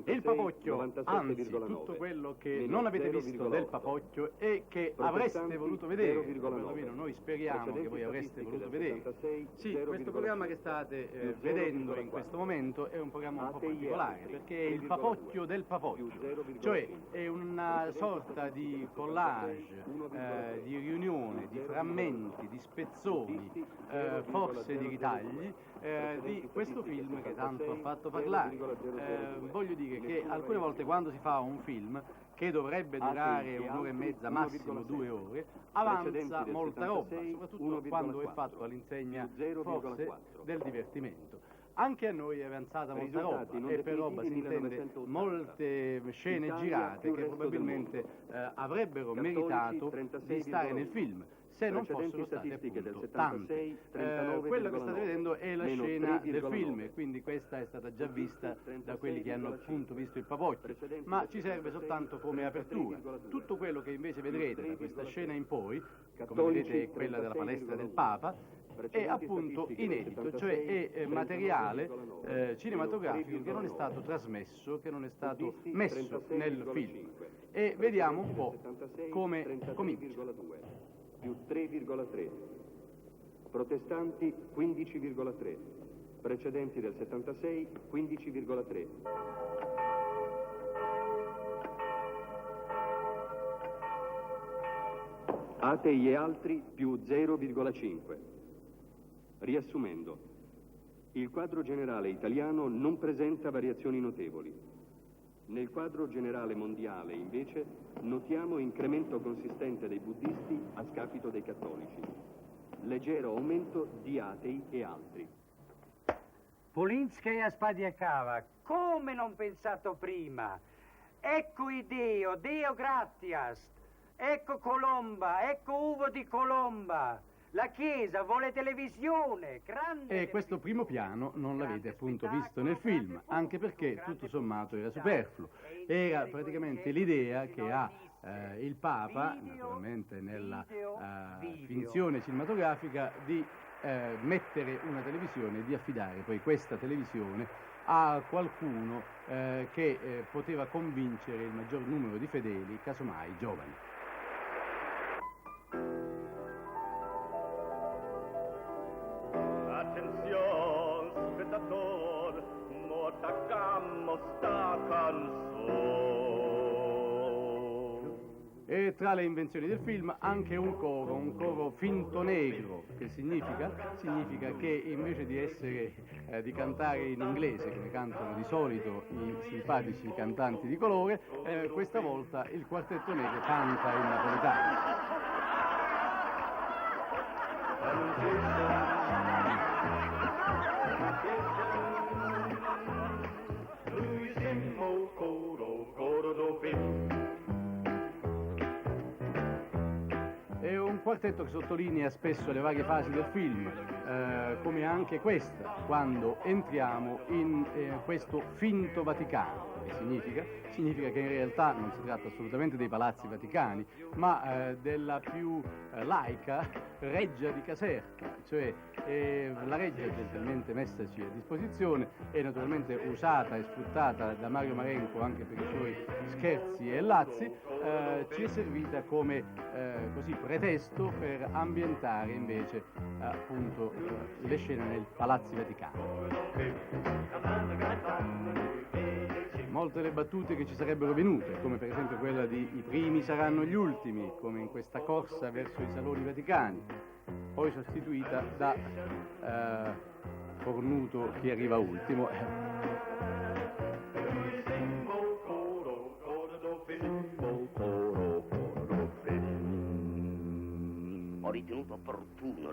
Il Papocchio, anzi, tutto quello che non avete visto del Papocchio e che avreste voluto vedere, perlomeno noi speriamo che voi avreste voluto vedere. Sì, questo programma che state vedendo in questo momento è un programma un po' particolare, perché è il Papocchio del Papocchio, cioè è una sorta di collage, di riunione, di frammenti, di spezzoni, forse di ritagli, di questo film che tanto ha fatto parlare. Voglio dire che alcune volte quando si fa un film che dovrebbe durare un'ora e mezza, massimo 2 ore, avanza molta roba, soprattutto quando è fatto all'insegna forse del divertimento. Anche a noi è avanzata molta roba, e per roba si intende molte scene girate che probabilmente avrebbero meritato di stare nel film, se non fossero state appunto tante. Quello che state vedendo è la scena del film, e quindi questa è stata già vista da quelli che hanno appunto visto il Papocchio, ma ci serve soltanto come apertura. Tutto quello che invece vedrete da questa scena in poi, come vedete è quella della palestra del Papa, è appunto inedito, cioè è materiale cinematografico che non è stato trasmesso, che non è stato messo nel film. E vediamo un po' come comincia. Più 3,3, protestanti 15,3, precedenti del 76 15,3. Atei e altri più 0,5. Riassumendo, il quadro generale italiano non presenta variazioni notevoli. Nel quadro generale mondiale, invece, notiamo incremento consistente dei buddisti a scapito dei cattolici. Leggero aumento di atei e altri. Polinskaya Spadiakava, come non pensato prima? Ecco Ideo, Deo gratias. Ecco Colomba, ecco Ugo di Colomba. La Chiesa vuole televisione, grande. E questo primo piano non l'avete appunto visto nel film, anche perché tutto sommato era superfluo. Era praticamente l'idea che ha il Papa, naturalmente nella finzione cinematografica, di mettere una televisione e di affidare poi questa televisione a qualcuno che poteva convincere il maggior numero di fedeli, casomai giovani. E tra le invenzioni del film anche un coro finto negro, che significa che invece di essere di cantare in inglese come cantano di solito i simpatici cantanti di colore, questa volta il quartetto negro canta in napoletano. È un quartetto che sottolinea spesso le varie fasi del film, come anche questa, quando entriamo in questo finto Vaticano. Che significa che in realtà non si tratta assolutamente dei palazzi vaticani, ma della più laica reggia di Caserta, cioè la reggia gentilmente messaci a disposizione e naturalmente usata e sfruttata da Mario Marenco anche per i suoi scherzi e lazzi, ci è servita come così pretesto per ambientare invece appunto le scene nei palazzi vaticani. Molte le battute che ci sarebbero venute, come per esempio quella di i primi saranno gli ultimi, come in questa corsa verso i saloni vaticani, poi sostituita da cornuto chi arriva ultimo. Ho ritenuto opportuno